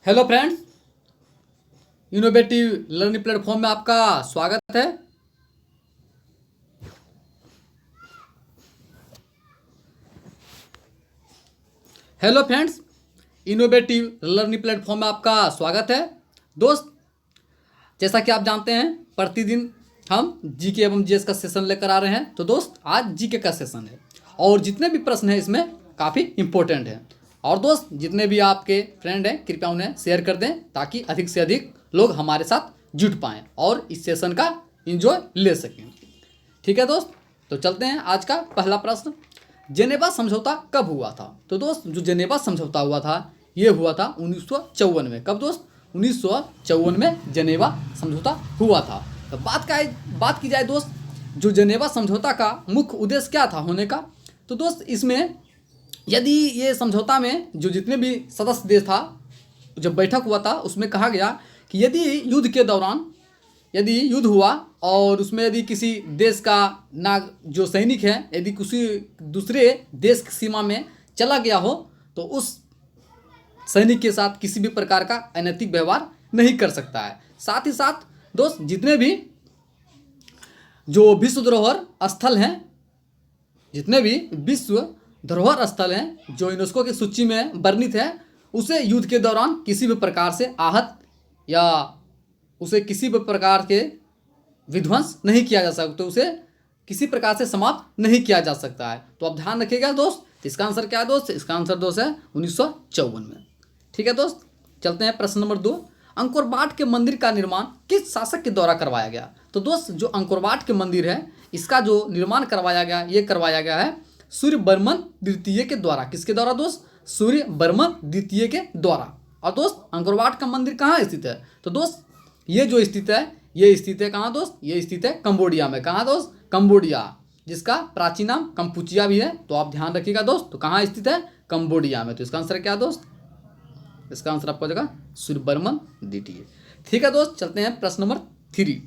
Hello friends, innovative learning platform में आपका स्वागत है। Hello friends, innovative learning platform में आपका स्वागत है। दोस्त, जैसा कि आप जानते हैं प्रतिदिन हम जीके एवं जीएस का सेशन लेकर आ रहे हैं। तो दोस्त, आज जीके का सेशन है और जितने भी प्रश्न हैं इसमें काफ़ी इम्पोर्टेंट हैं। और दोस्त, जितने भी आपके फ्रेंड हैं कृपया उन्हें शेयर कर दें ताकि अधिक से अधिक लोग हमारे साथ जुट पाएँ और इस सेशन का एंजॉय ले सकें। ठीक है दोस्त, तो चलते हैं। आज का पहला प्रश्न, जेनेवा समझौता कब हुआ था? तो दोस्त, जो जेनेवा समझौता हुआ था ये हुआ था 1954 में। कब दोस्त? 1954 में जेनेवा समझौता हुआ था। तो बात की जाए दोस्त, जो जेनेवा समझौता का मुख्य उद्देश्य क्या था होने का? तो दोस्त, इसमें यदि ये समझौता में जो जितने भी सदस्य देश था, जब बैठक हुआ था उसमें कहा गया कि यदि युद्ध के दौरान यदि युद्ध हुआ और उसमें यदि किसी देश का जो सैनिक है यदि किसी दूसरे देश की सीमा में चला गया हो तो उस सैनिक के साथ किसी भी प्रकार का अनैतिक व्यवहार नहीं कर सकता है। साथ ही साथ दोस्त, जितने भी जो विश्व धरोहर स्थल हैं, जितने भी विश्व धरोहर स्थल हैं जो यूनेस्को की सूची में वर्णित है, उसे युद्ध के दौरान किसी भी प्रकार से आहत या उसे किसी भी प्रकार के विध्वंस नहीं किया जा सकता, उसे किसी प्रकार से समाप्त नहीं किया जा सकता है। तो आप ध्यान रखिएगा दोस्त। इसका आंसर क्या है दोस्त? इसका आंसर दोस्त है 1954 में। ठीक है दोस्त, चलते हैं प्रश्न नंबर 2। अंकोर वाट के मंदिर का निर्माण किस शासक के द्वारा करवाया गया? तो दोस्त, जो अंकोर वाट के मंदिर है इसका जो निर्माण करवाया गया है सूर्यवर्मन द्वितीय के द्वारा। किसके द्वारा दोस्त? सूर्यवर्मन द्वितीय के द्वारा। और दोस्त, अंकोर वाट का मंदिर कहाँ स्थित है? तो दोस्त, ये जो स्थित है ये स्थित है कहाँ दोस्त? ये स्थित है कंबोडिया में। कहाँ दोस्त? कंबोडिया, जिसका प्राचीन नाम कंपुचिया भी है। तो आप ध्यान रखिएगा दोस्त, तो कहाँ स्थित है? कंबोडिया में। तो इसका आंसर क्या दोस्त? इसका आंसर आपको हो जाएगा सूर्यवर्मन द्वितीय। ठीक है दोस्त, चलते हैं प्रश्न नंबर 3।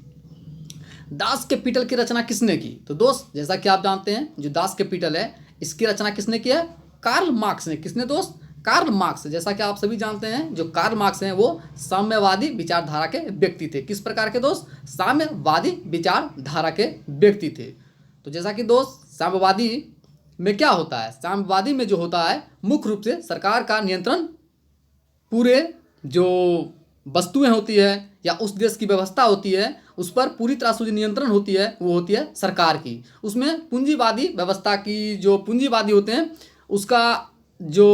दास कैपिटल की रचना किसने की? तो दोस्त, जैसा कि आप जानते हैं जो दास कैपिटल है इसकी रचना किसने की है? कार्ल मार्क्स ने। किसने दोस्त? Karl Marx. जैसा कि आप सभी जानते हैं जो कार्ल मार्क्स हैं वो साम्यवादी विचारधारा के व्यक्ति थे। किस प्रकार के दोस्त? साम्यवादी विचारधारा के व्यक्ति थे। तो जैसा कि दोस्त, साम्यवादी में क्या होता है? साम्यवादी में जो होता है मुख्य रूप से सरकार का नियंत्रण, पूरे जो वस्तुएं होती है या उस देश की व्यवस्था होती है उस पर पूरी तरह से जो नियंत्रण होती है वो होती है सरकार की। उसमें पूंजीवादी व्यवस्था की जो पूंजीवादी होते हैं उसका जो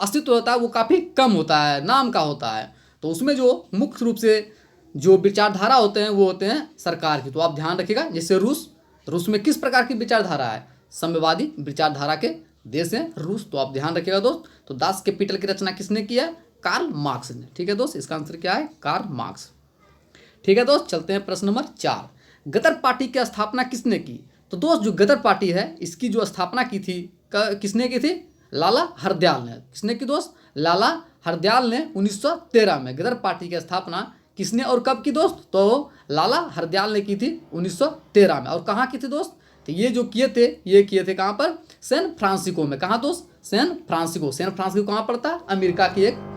अस्तित्व होता है वो काफ़ी कम होता है, नाम का होता है। तो उसमें जो मुख्य रूप से जो विचारधारा होते हैं वो होते हैं सरकार की। तो आप ध्यान रखिएगा, जैसे रूस में किस प्रकार की विचारधारा है? साम्यवादी विचारधारा के देश है रूस। तो आप ध्यान रखिएगा दोस्त। तो दास कैपिटल की रचना किसने की है? कार्ल मार्क्स ने। ठीक है दोस्त, इसका आंसर क्या है? Karl Marx. ठीक है दोस्त, चलते हैं प्रश्न नंबर 4। गदर पार्टी की स्थापना किसने की? तो दोस्त, जो गदर पार्टी है इसकी जो स्थापना की थी किसने की थी? लाला हरदयाल ने। किसने की दोस्त? लाला हरदयाल ने 1913 में गदर पार्टी की स्थापना किसने और कब की दोस्त? तो लाला हरदयाल ने की थी 1913 में। और कहाँ की थी दोस्त? तो ये जो किए थे कहाँ पर? सैन फ्रांसिस्को में। कहाँ दोस्त? सैन फ्रांसिस्को कहाँ पड़ता है? अमेरिका की एक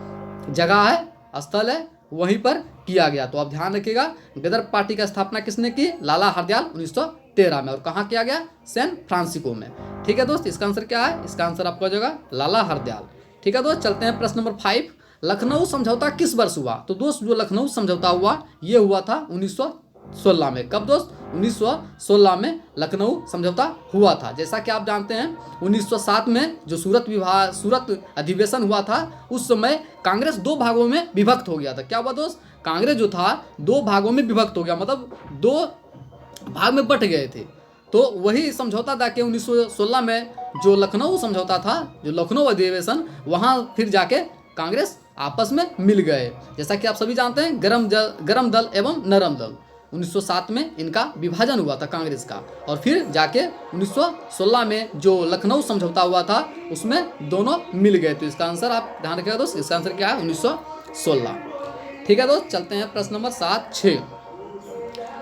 जगह है, स्थल है, वहीं पर किया गया। तो आप ध्यान रखिएगा, गदर पार्टी का स्थापना किसने की? लाला हरदयाल 1913 में। और कहाँ किया गया? सैन फ्रांसिस्को में। ठीक है दोस्त, इसका आंसर क्या है? इसका आंसर आपका हो जाएगा लाला हरदयाल। ठीक है दोस्त, चलते हैं प्रश्न नंबर 5। लखनऊ समझौता किस वर्ष हुआ? तो दोस्त, जो लखनऊ समझौता हुआ ये हुआ था 1916 में। कब दोस्त? 1916 में लखनऊ समझौता हुआ था। जैसा कि आप जानते हैं 1907 में जो सूरत अधिवेशन हुआ था उस समय कांग्रेस 2 भागों में विभक्त हो गया था। क्या हुआ दोस्त? कांग्रेस जो था 2 भागों में विभक्त हो गया, मतलब 2 भाग में बट गए थे। तो वही समझौता था कि 1916 में जो लखनऊ समझौता था, जो लखनऊ अधिवेशन, वहाँ फिर जाके कांग्रेस आपस में मिल गए। जैसा कि आप सभी जानते हैं गरम दल एवं नरम दल 1907 में इनका विभाजन हुआ था कांग्रेस का। और फिर जाके 1916 में जो लखनऊ समझौता हुआ था उसमें दोनों मिल गए। तो इसका आंसर आप ध्यान रखिएगा दोस्त, इसका आंसर क्या है? 1916। ठीक है दोस्त, चलते हैं प्रश्न नंबर 7-6।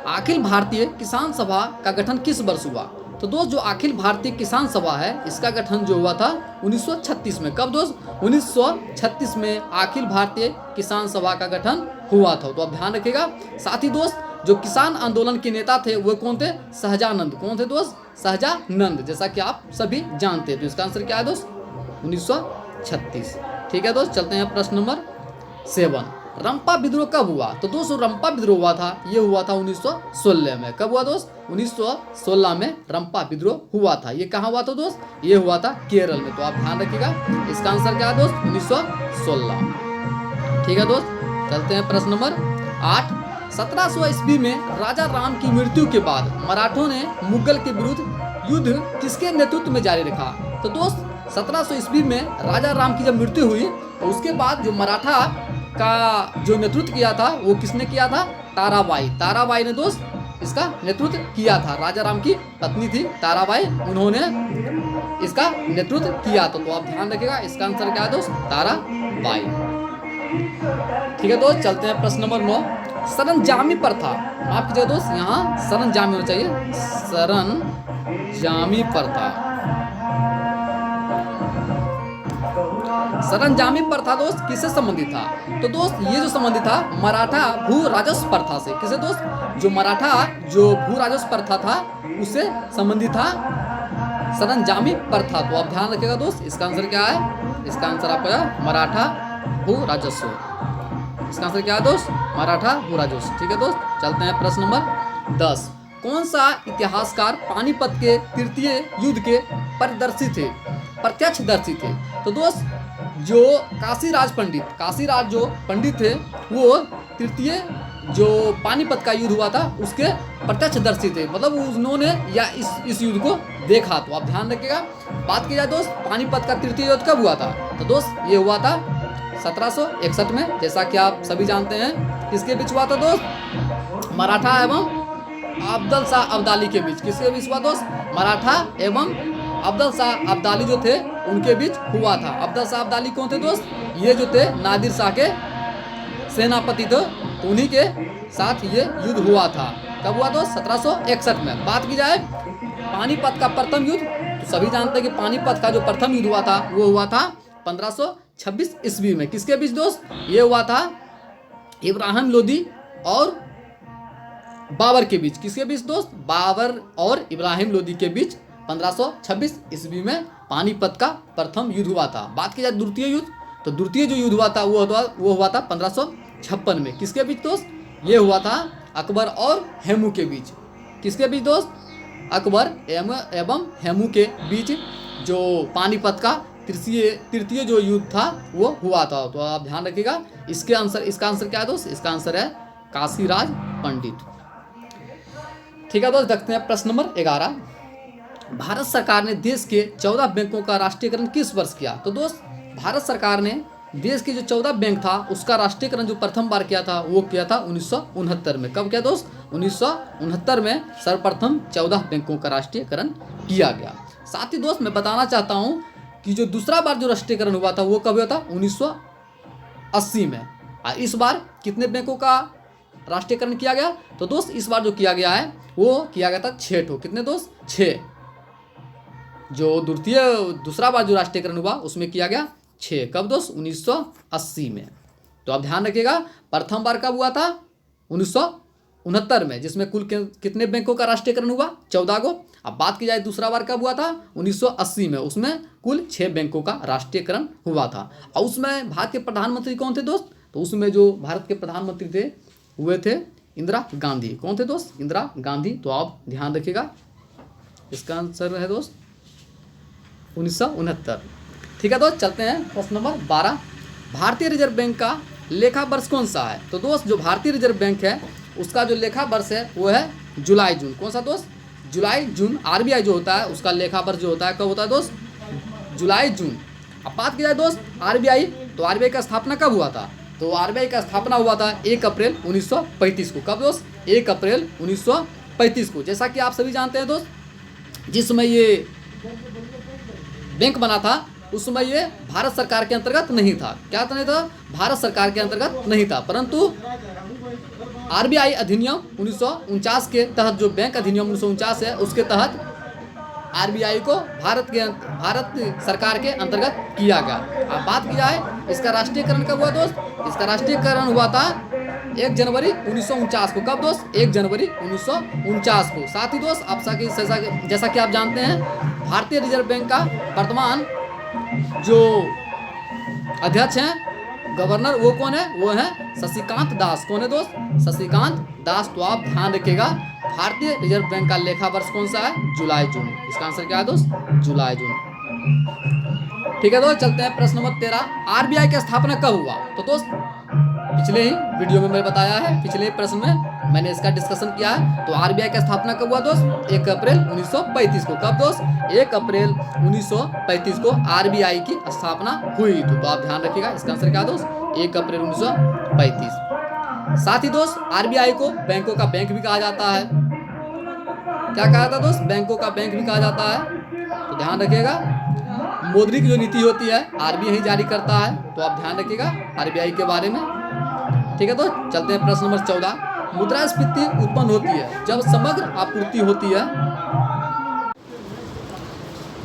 अखिल भारतीय किसान सभा का गठन किस वर्ष हुआ? तो दोस्त जो अखिल भारतीय किसान सभा है इसका गठन जो हुआ था 1936 में। कब दोस्त? 1936 में अखिल भारतीय किसान सभा का गठन हुआ था। तो आप ध्यान रखिएगा। साथ ही दोस्त जो किसान आंदोलन के नेता थे वो कौन थे? सहजानंद। कौन थे दोस्त? सहजानंद, जैसा कि आप सभी जानते हैं। तो इसका आंसर क्या है दोस्त? 1936। ठीक है दोस्त, चलते हैं प्रश्न नंबर 7। रंपा विद्रोह कब हुआ? तो दोस्तों रंपा विद्रोह हुआ था, ये हुआ था 1916 में। कब हुआ दोस्त? 1916 में रंपा विद्रोह हुआ था। ये कहाँ हुआ था दोस्त? ये हुआ था केरल में। तो आप ध्यान रखिएगा। इसका आंसर क्या है दोस्त? 1916। ठीक है दोस्त, चलते हैं प्रश्न नंबर 8। 1700 ईस्वी में राजा राम की मृत्यु के बाद मराठों ने मुगल के विरुद्ध युद्ध किसके नेतृत्व में जारी रखा? तो दोस्त 1700 ईस्वी में राजा राम की जब मृत्यु हुई तो उसके बाद जो मराठा का जो नेतृत्व किया था वो किसने किया था? ताराबाई। ताराबाई ने दोस्त इसका नेतृत्व किया था। राजा राम की पत्नी थी ताराबाई, उन्होंने इसका नेतृत्व किया था। तो आप ध्यान रखिएगा। इसका आंसर क्या है दोस्त? ताराबाई। ठीक है दोस्त, चलते हैं प्रश्न नंबर 9। सरंजामी प्रथा, माफ कीजिएगा दोस्त, यहाँ सरंजामी होना चाहिए, सरंजामी प्रथा। सरंजामी प्रथा दोस्त किससे संबंधित था? तो दोस्त ये जो संबंधित था मराठा भू राजस्व प्रथा से। किसे दोस्त? जो मराठा जो भू राजस्व प्रथा था उससे संबंधित था सरंजामी प्रथा। तो आप ध्यान रखिएगा दोस्त। इसका आंसर क्या है? इसका आंसर आपका मराठा भू राजस्व। इसका आंसर क्या है दोस्त? मराठा भू राजस्व। ठीक है दोस्त, चलते हैं प्रश्न नंबर 10। कौन सा इतिहासकार पानीपत के तृतीय युद्ध के परिदर्शी थे, प्रत्यक्षदर्शी थे? तो दोस्त जो काशीराज जो पंडित थे वो तृतीय जो पानीपत का युद्ध हुआ था उसके प्रत्यक्षदर्शी थे, मतलब उन्होंने या इस युद्ध को देखा। तो आप ध्यान रखिएगा। बात की जाए दोस्त पानीपत का तृतीय युद्ध कब हुआ था? तो दोस्त ये हुआ था 1761 में, जैसा कि आप सभी जानते हैं। किसके बीच हुआ था दोस्त? मराठा एवं अफजल शाह अब्दाली के बीच। किसके बीच हुआ दोस्त? मराठा एवं अफजल शाह अब्दाली जो थे उनके बीच हुआ था। अफजल शाह अब्दाली कौन थे दोस्त? ये जो थे नादिर शाह के सेनापति थे, तो उन्हीं के साथ ये युद्ध हुआ था। कब हुआ दोस्त? 1761 में। बात की जाए पानीपत का प्रथम युद्ध, तो सभी जानते हैं कि पानीपत का जो प्रथम युद्ध हुआ था वो हुआ था 1526 ईस्वी में। किसके बीच दोस्त? ये हुआ था इब्राहिम लोदी और बाबर के बीच। किसके बीच दोस्त? बाबर और इब्राहिम लोदी के बीच 1526 ईस्वी में पानीपत का प्रथम युद्ध हुआ था। बात की जाए द्वितीय युद्ध, तो द्वितीय जो युद्ध हुआ था वो हुआ था 1556 में। किसके बीच दोस्त? ये हुआ था अकबर और हेमू के बीच। किसके बीच दोस्त? अकबर एवं हेमू के बीच जो पानीपत का तृतीय जो युद्ध था वो हुआ था। तो आप ध्यान रखिएगा। इसका आंसर क्या है दोस्त? इसका आंसर है काशीराज पंडित। ठीक है दोस्त, देखते हैं प्रश्न नंबर 11। भारत सरकार ने देश के 14 बैंकों का राष्ट्रीयकरण किस वर्ष किया? तो दोस्त भारत सरकार ने देश के जो 14 बैंक था उसका राष्ट्रीयकरण जो प्रथम बार किया था वो किया था 1969 में। कब किया दोस्त? 1969 में सर्वप्रथम 14 बैंकों का राष्ट्रीयकरण किया गया। साथ ही दोस्त मैं बताना चाहता हूँ कि जो दूसरा बार जो राष्ट्रीयकरण हुआ था वो कब हुआ था? 1980 में। इस बार कितने बैंकों का राष्ट्रीयकरण किया गया? तो दोस्त इस बार जो किया गया है वो किया गया था 6 ठो। कितने दोस्त? 6। जो दूसरा बार जो राष्ट्रीयकरण हुआ उसमें किया गया 6। कब दोस्त? 1980 में। तो आप ध्यान रखिएगा। प्रथम बार कब हुआ था? 1969 में, जिसमें कुल कितने बैंकों का राष्ट्रीयकरण हुआ? 14 को। अब बात की जाए दूसरा बार कब हुआ था? 1980 में, उसमें कुल 6 बैंकों का राष्ट्रीयकरण हुआ था। और उसमें भारत के प्रधानमंत्री कौन थे दोस्त? तो उसमें जो भारत के प्रधानमंत्री थे हुए थे इंदिरा गांधी। कौन थे दोस्त? इंदिरा गांधी। तो आप ध्यान रखिएगा। इसका आंसर है दोस्त 1969। ठीक है दोस्त, चलते हैं प्रश्न नंबर 12। भारतीय रिजर्व बैंक का लेखा वर्ष कौन सा है? तो दोस्त जो भारतीय रिजर्व बैंक है उसका जो लेखा वर्ष है वो है जुलाई जून। कौन सा दोस्त? जुलाई जून। आरबीआई जो होता है उसका लेखा वर्ष जो होता है कब होता है दोस्त? जुलाई जून। अब बात की जाए दोस्त आरबीआई, तो आरबीआई का स्थापना कब हुआ था? तो आरबीआई का स्थापना हुआ था 1 अप्रैल 1935 को। कब दोस्त? 1 अप्रैल 1935 को। जैसा कि आप सभी जानते हैं दोस्त, जिस समय ये बैंक बना था उस समय ये भारत सरकार के अंतर्गत नहीं था। क्या नहीं था? भारत सरकार के अंतर्गत नहीं था, परंतु आरबीआई अधिनियम 1949 के तहत, जो बैंक अधिनियम 1949 है उसके तहत आरबीआई को भारत सरकार के अंतर्गत किया गया। अब बात किया है इसका राष्ट्रीयकरण कब हुआ दोस्त? इसका राष्ट्रीयकरण हुआ था 1 जनवरी 1949 को। कब दोस्त? 1 जनवरी 1949 को। साथ ही दोस्त आप जैसा कि आप जानते हैं भारतीय रिजर्व बैंक का वर्तमान जो अध्यक्ष हैं, गवर्नर, वो कौन है? वो है शशिकांत दास। कौन है दोस्त? शशिकांत दास। तो आप ध्यान रखिएगा भारतीय रिजर्व बैंक का लेखा वर्ष कौन सा है? जुलाई जून। इसका आंसर क्या है दोस्त? जुलाई जून। ठीक है दोस्त, चलते हैं प्रश्न नंबर 13। आरबीआई की स्थापना कब हुआ? तो दोस्त पिछले ही वीडियो में मैंने बताया है, पिछले प्रश्न में मैंने इसका डिस्कशन किया है। तो आरबीआई की स्थापना कब हुआ दोस्त? 1 अप्रैल 1935 को। कब दोस्त? 1 अप्रैल 1935 को आरबीआई की स्थापना हुई। तो आप ध्यान रखिएगा इसका आंसर क्या है दोस्त? 1 अप्रैल 1935। साथ ही दोस्त आरबीआई को बैंकों का बैंक भी कहा जाता है। क्या कहा था दोस्त? बैंकों का बैंक भी कहा जाता है। तो ध्यान रखिएगा मौद्रिक जो नीति होती है आरबीआई जारी करता है। तो आप ध्यान रखिएगा आरबीआई के बारे में। ठीक है, तो चलते हैं प्रश्न नंबर 14। मुद्रास्फीति उत्पन्न होती है जब समग्र आपूर्ति होती है।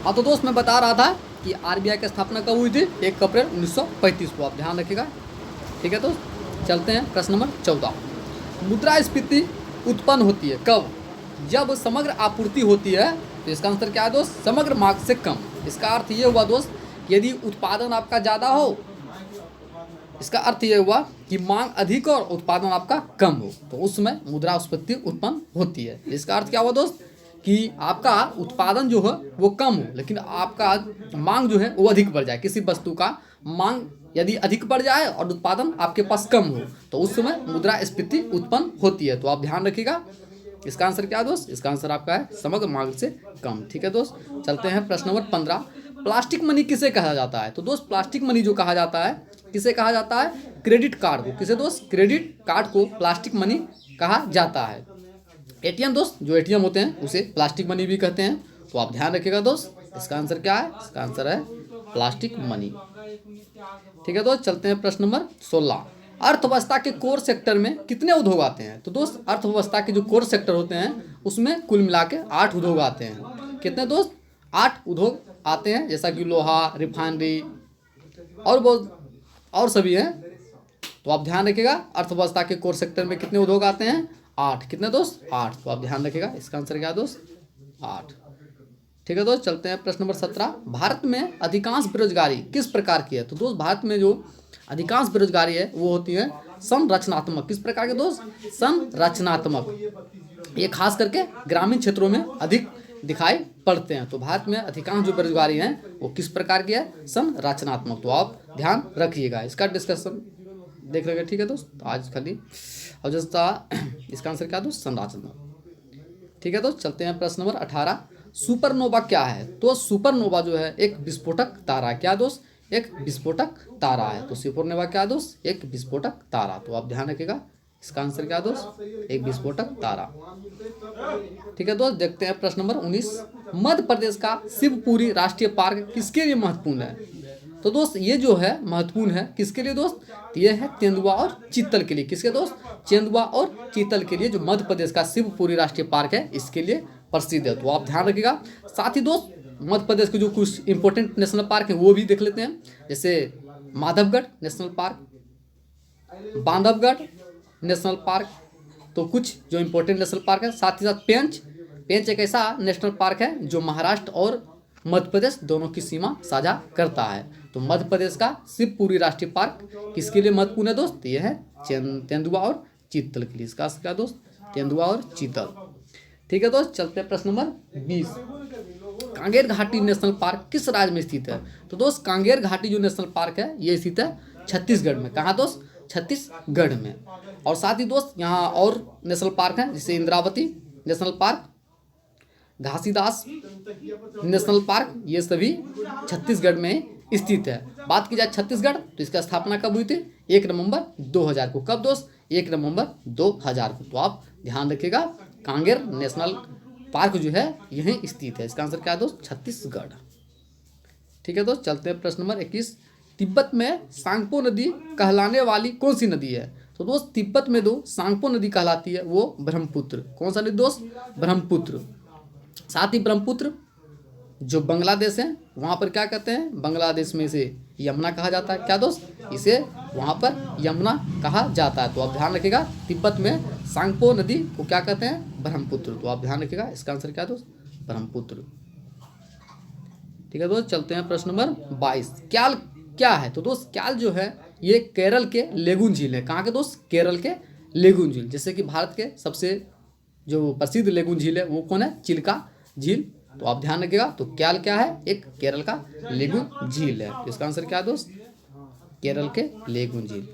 हाँ तो दोस्त मैं बता रहा था कि आरबीआई की स्थापना कब हुई थी? 1 अप्रैल 1935 को। आप ध्यान रखिएगा। ठीक है, तो चलते हैं प्रश्न नंबर 14। मुद्रास्फीति उत्पन्न होती है कब? जब समग्र आपूर्ति होती है। तो इसका आंसर क्या है दोस्त? समग्र मांग से कम। इसका अर्थ ये हुआ दोस्त यदि उत्पादन आपका ज़्यादा हो, इसका अर्थ ये हुआ कि मांग अधिक और उत्पादन आपका कम हो, तो उस समय मुद्रास्फीति उत्पन्न होती है। इसका अर्थ क्या हुआ दोस्त कि आपका उत्पादन जो है वो कम हो लेकिन आपका मांग जो है वो अधिक बढ़ जाए। किसी वस्तु का मांग यदि अधिक बढ़ जाए और उत्पादन आपके पास कम हो तो उस समय मुद्रास्फीति उत्पन्न होती है। तो आप ध्यान रखिएगा इसका आंसर क्या है दोस्त? इसका आंसर आपका है समग्र मांग से कम। ठीक है दोस्त, चलते हैं प्रश्न नंबर 15। प्लास्टिक मनी किसे कहा जाता है? तो दोस्त प्लास्टिक मनी जो कहा जाता है किसे कहा जाता है? क्रेडिट कार्ड को। किसे दोस्त? क्रेडिट कार्ड को प्लास्टिक मनी कहा जाता है। एटीएम दोस्त, जो एटीएम होते हैं उसे प्लास्टिक मनी भी कहते हैं। तो आप ध्यान रखिएगा दोस्त इसका आंसर क्या है? इसका आंसर है प्लास्टिक मनी। ठीक है दोस्त, चलते हैं प्रश्न नंबर 16। अर्थव्यवस्था के कोर सेक्टर में कितने उद्योग आते हैं? तो दोस्त अर्थव्यवस्था के जो कोर सेक्टर होते हैं उसमें कुल मिला के 8 उद्योग आते हैं। कितने दोस्त? 8 उद्योग आते हैं, जैसा कि लोहा, रिफाइनरी और बहुत और सभी हैं। तो आप ध्यान रखिएगा अर्थव्यवस्था के कोर सेक्टर में कितने उद्योग आते हैं? 8। कितने दोस्त? 8। तो आप ध्यान रखिएगा इसका आंसर क्या है दोस्त? 8। ठीक है दोस्त, चलते हैं प्रश्न नंबर 17। भारत में अधिकांश बेरोजगारी किस प्रकार की है? तो दोस्त भारत में जो अधिकांश बेरोजगारी है वो होती है संरचनात्मक। किस प्रकार के दोस्त? संरचनात्मक। ये खास करके ग्रामीण क्षेत्रों में अधिक दिखाई पड़ते हैं। तो भारत में अधिकांश जो बेरोजगारी है वो किस प्रकार की है? संरचनात्मक। तो आप ध्यान रखिएगा इसका डिस्कशन देख रहे। ठीक है दोस्त, तो आज खाली और जैसा इसका आंसर क्या दोस्त? संरचनात्मक। ठीक है दोस्त, चलते हैं प्रश्न नंबर 18। सुपरनोवा क्या है? तो सुपरनोवा जो है एक विस्फोटक तारा। क्या दोस्त? एक विस्फोटक तारा है। तो सुपरनोवा क्या दोस्त? एक विस्फोटक तारा। तो आप ध्यान रखिएगा इसका आंसर क्या दोस्त? एक विस्फोटक तारा। ठीक है दोस्त, देखते हैं प्रश्न नंबर 19। मध्य प्रदेश का शिवपुरी राष्ट्रीय पार्क किसके लिए महत्वपूर्ण है? तो दोस्त ये जो है महत्वपूर्ण है किसके लिए दोस्त? ये है तेंदुआ और चीतल के लिए। किसके दोस्त? तेंदुआ और चीतल के लिए जो मध्य प्रदेश का शिवपुरी राष्ट्रीय पार्क है इसके लिए प्रसिद्ध है। तो आप ध्यान रखिएगा। साथ ही दोस्त मध्य प्रदेश के जो कुछ इंपॉर्टेंट नेशनल पार्क हैं वो भी देख लेते हैं, जैसे Madhavgarh national park, Bandhavgarh national park. तो कुछ जो इंपॉर्टेंट नेशनल पार्क है। साथ ही साथ पेंच एक ऐसा नेशनल पार्क है जो महाराष्ट्र और मध्य प्रदेश दोनों की सीमा साझा करता है। तो मध्य प्रदेश का शिवपुरी राष्ट्रीय पार्क किसके लिए महत्वपूर्ण है दोस्त? ये है तेंदुआ और चीतल के लिए। इसका क्या दोस्त? तेंदुआ और चीतल। ठीक है दोस्त, चलते हैं प्रश्न नंबर 20। कांगेर घाटी नेशनल पार्क किस राज्य में स्थित है? तो दोस्त कांगेर घाटी जो नेशनल पार्क है ये स्थित है छत्तीसगढ़ में। कहाँ दोस्त? छत्तीसगढ़ में। और साथ ही दोस्त यहाँ और नेशनल पार्क हैं जैसे Indravati national park, Ghasidas national park, ये सभी छत्तीसगढ़ में स्थित है। बात की जाए छत्तीसगढ़ तो इसका स्थापना कब हुई थी? 1 नवंबर 2000 को। कब दोस्त? 1 नवंबर 2000 को। तो आप ध्यान रखिएगा कांगेर नेशनल पार्क जो है यहीं स्थित है। इसका आंसर क्या है दोस्त? छत्तीसगढ़। ठीक है दोस्त, चलते हैं प्रश्न नंबर 21। तिब्बत में सांगपो नदी कहलाने वाली कौन सी नदी है? तो दोस्त तिब्बत में जो सांगपो नदी कहलाती है वो ब्रह्मपुत्र। कौन सा नदी दोस्त? ब्रह्मपुत्र। साथ ही ब्रह्मपुत्र जो बांग्लादेश है वहाँ पर क्या कहते हैं, बांग्लादेश में इसे यमुना कहा जाता है। क्या दोस्त, इसे वहाँ पर यमुना कहा जाता है। तो आप ध्यान रखिएगा। तिब्बत में सांगपो नदी को क्या कहते हैं, ब्रह्मपुत्र। तो आप ध्यान रखिएगा, इसका आंसर क्या दोस्त, ब्रह्मपुत्र। ठीक है दोस्त, चलते हैं प्रश्न नंबर 22। क्याल क्या है? तो दोस्त क्याल जो है ये केरल के लेगुन झील है। कहाँ के दोस्त, केरल के लेगुन झील। जैसे कि भारत के सबसे जो प्रसिद्ध लेगुन झील है वो कौन है, चिल्का झील। तो आप ध्यान रखिएगा। तो क्याल क्या है, एक केरल का लेगुन झील है। तो इसका आंसर क्या है दोस्त, केरल के लेगुन झील।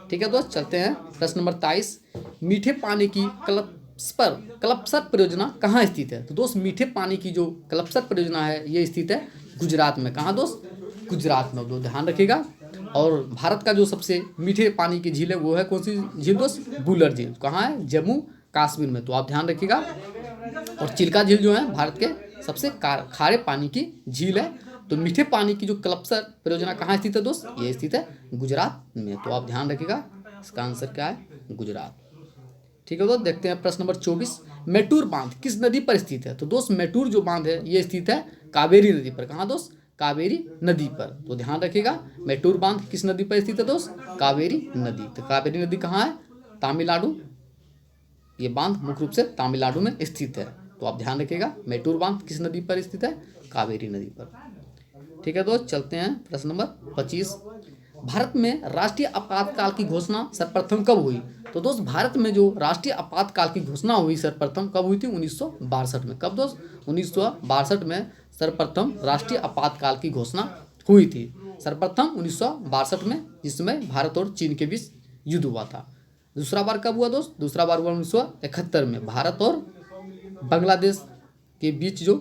ठीक है दोस्त, चलते हैं प्रश्न नंबर 23। मीठे पानी की क्लस्टर परियोजना कहाँ स्थित है? तो दोस्त मीठे पानी की जो क्लस्टर परियोजना है ये स्थित है गुजरात में। कहाँ दोस्त, गुजरात में। तो ध्यान रखिएगा। और भारत का जो सबसे मीठे पानी की झील है वो है कौन सी झील दोस्त, बुलर झील। कहाँ है, जम्मू कश्मीर में। तो आप ध्यान रखिएगा। और चिल्का झील जो है भारत के सबसे खारे पानी की झील है। तो मीठे पानी की जो क्लस्टर परियोजना कहाँ स्थित है दोस्त, ये स्थित है गुजरात में। तो आप ध्यान रखिएगा, इसका आंसर क्या है, गुजरात। ठीक है दोस्त, देखते हैं प्रश्न नंबर 24। मेटूर बांध किस नदी पर स्थित है? तो दोस्त मेटूर जो बांध है ये स्थित है कावेरी नदी पर। कहाँ दोस्त, कावेरी नदी पर। तो ध्यान रखिएगा, मेटूर बांध किस नदी पर स्थित है दोस्त, कावेरी नदी। तो कावेरी नदी कहाँ है, तमिलनाडु। ये बांध मुख्य रूप से तमिलनाडु में स्थित है। तो आप ध्यान रखिएगा, मेटूर बांध किस नदी पर स्थित है, कावेरी नदी पर। ठीक है दोस्त, चलते हैं प्रश्न नंबर 25। भारत में राष्ट्रीय आपातकाल की घोषणा सर्वप्रथम कब हुई? तो दोस्त भारत में जो राष्ट्रीय आपातकाल की घोषणा हुई सर्वप्रथम कब हुई थी, 1962 में। कब दोस्त, 1962 में सर्वप्रथम राष्ट्रीय आपातकाल की घोषणा हुई थी। सर्वप्रथम 1962 में, जिसमें भारत और चीन के बीच युद्ध हुआ था। दूसरा बार कब हुआ दोस्त, दूसरा बार हुआ 1971 में, भारत और बांग्लादेश के बीच जो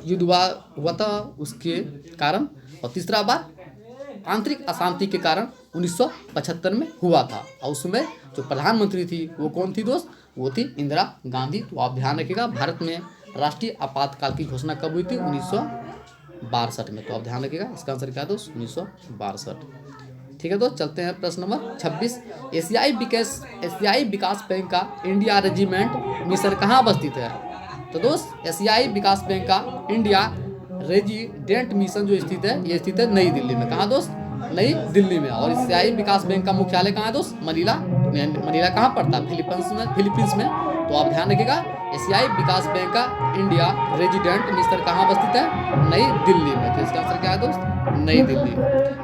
युद्ध हुआ था उसके कारण। और तीसरा बार आंतरिक अशांति के कारण 1975 में हुआ था। और उसमें जो प्रधानमंत्री थी वो कौन थी दोस्त, वो थी इंदिरा गांधी। तो आप ध्यान रखिएगा, भारत में राष्ट्रीय आपातकाल की घोषणा कब हुई थी, 1962 में। तो आप ध्यान रखिएगा, इसका आंसर क्या है दोस्त, 1962। ठीक है दोस्त, चलते हैं प्रश्न नंबर 26। एशियाई विकास बैंक का इंडिया रेजिडेंट मिशन कहाँ अवस्थित है? तो दोस्त एशियाई विकास बैंक का इंडिया रेजिडेंट मिशन जो स्थित है ये स्थित है नई दिल्ली में। कहाँ दोस्त, नई दिल्ली में। और एशियाई विकास बैंक का मुख्यालय कहाँ है दोस्त, मनीला। मनीला कहाँ पड़ता है, फिलीपींस में। तो आप ध्यान रखिएगा, एशियाई विकास बैंक का इंडिया रेजिडेंट मिशन कहाँ अवस्थित है, नई दिल्ली में। तो इसका आंसर क्या है दोस्त, नई दिल्ली।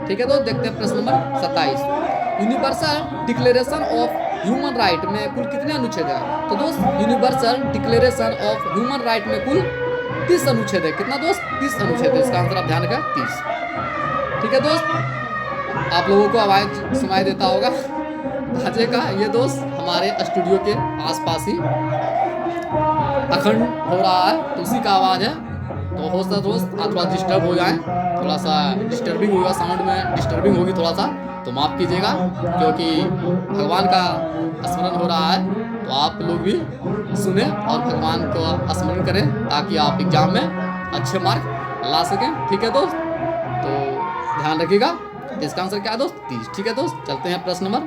ठीक है दोस्त, देखते हैं प्रश्न number 27। Universal declaration of human right में कुल कितने अनुच्छेद हैं? तो दोस्त universal declaration of human right में कुल 30 अनुच्छेद है। कितना दोस्त, 30 अनुच्छेद है। इसका आंसर आप ध्यान रखें, 30। ठीक है दोस्त, आप लोगों को आवाज़ सुनाई देता होगा बाजे का। ये दोस्त हमारे स्टूडियो के आसपास ही अखंड हो रहा है, तो उसी का आवाज़ है। तो हो सकता है दोस्त आप थोड़ा डिस्टर्ब हो जाए, थोड़ा सा डिस्टर्बिंग होगा, साउंड में डिस्टर्बिंग होगी थोड़ा सा, तो माफ़ कीजिएगा। क्योंकि भगवान का स्मरण हो रहा है, तो आप लोग भी सुने और भगवान को स्मरण करें ताकि आप एग्जाम में अच्छे मार्क ला सकें। ठीक है दोस्त, तो ध्यान रखिएगा। इसका आंसर क्या है दोस्त, 30। ठीक है दोस्त, चलते हैं प्रश्न नंबर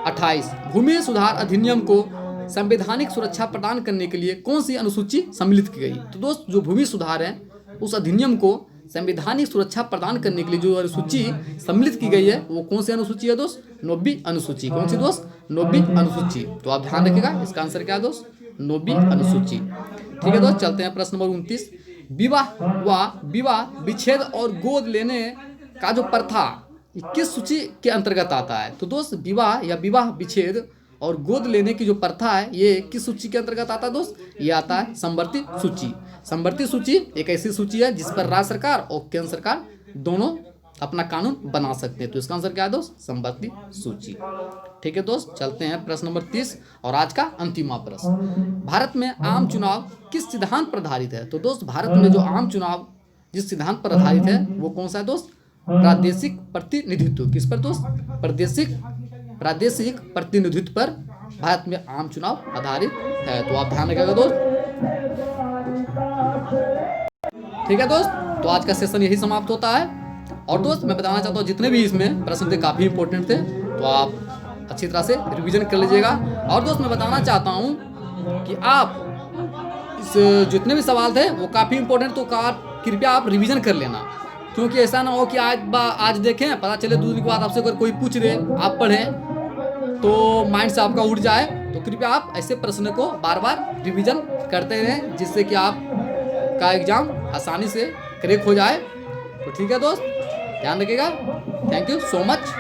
28। भूमि सुधार अधिनियम को संवैधानिक सुरक्षा प्रदान करने के लिए कौन सी अनुसूची सम्मिलित की गई? तो दोस्त जो भूमि सुधार है उस अधिनियम को संवैधानिक सुरक्षा प्रदान करने के लिए जो अनुसूची सम्मिलित की गई है वो कौन सी अनुसूची है दोस्त, 9वीं अनुसूची। कौन सी दोस्त, 9वीं अनुसूची। तो आप ध्यान रखिएगा, इसका आंसर क्या है दोस्त, 9वीं अनुसूची। ठीक है दोस्त, चलते हैं प्रश्न नंबर 29। विवाह विच्छेद और गोद लेने का जो प्रथा किस सूची के अंतर्गत आता है? तो दोस्त विवाह या विवाह विच्छेद और गोद लेने की जो प्रथा है ये किस सूची के अंतर्गत आता है दोस्त, ये आता है समवर्ती सूची। समवर्ती सूची एक ऐसी सूची है जिस पर राज्य सरकार और केंद्र सरकार दोनों अपना कानून बना सकते हैं। तो इसका आंसर क्या है दोस्त, समवर्ती सूची। ठीक है दोस्त, चलते हैं प्रश्न नंबर 30 और आज का अंतिम प्रश्न। भारत में आम चुनाव किस सिद्धांत पर आधारित है? तो दोस्त भारत में जो आम चुनाव जिस सिद्धांत पर आधारित है वो कौन सा है दोस्त, प्रादेशिक प्रतिनिधित्व। किस पर दोस्त, प्रादेशिक प्रतिनिधित्व पर भारत में आम चुनाव आधारित है। तो आप ध्यान रखिएगा दोस्त। ठीक है दोस्त, तो आज का सेशन यही समाप्त होता है। और दोस्त मैं बताना चाहता हूँ जितने भी इसमें प्रश्न थे काफ़ी इंपॉर्टेंट थे, तो आप अच्छी तरह से रिवीजन कर लीजिएगा। और दोस्त मैं बताना चाहता हूँ कि आप जितने भी सवाल थे वो काफ़ी इंपॉर्टेंट, तो कृपया आप रिवीजन कर लेना, क्योंकि ऐसा ना हो कि आज देखें पता चले 2 दिन के बाद आपसे अगर कोई पूछ रहे आप पढ़ें तो माइंड से आपका उड़ जाए। तो कृपया आप ऐसे प्रश्न को बार बार रिवीजन करते रहें, जिससे कि आप का एग्ज़ाम आसानी से क्रैक हो जाए। तो ठीक है दोस्त, ध्यान रखिएगा। Thank you so much.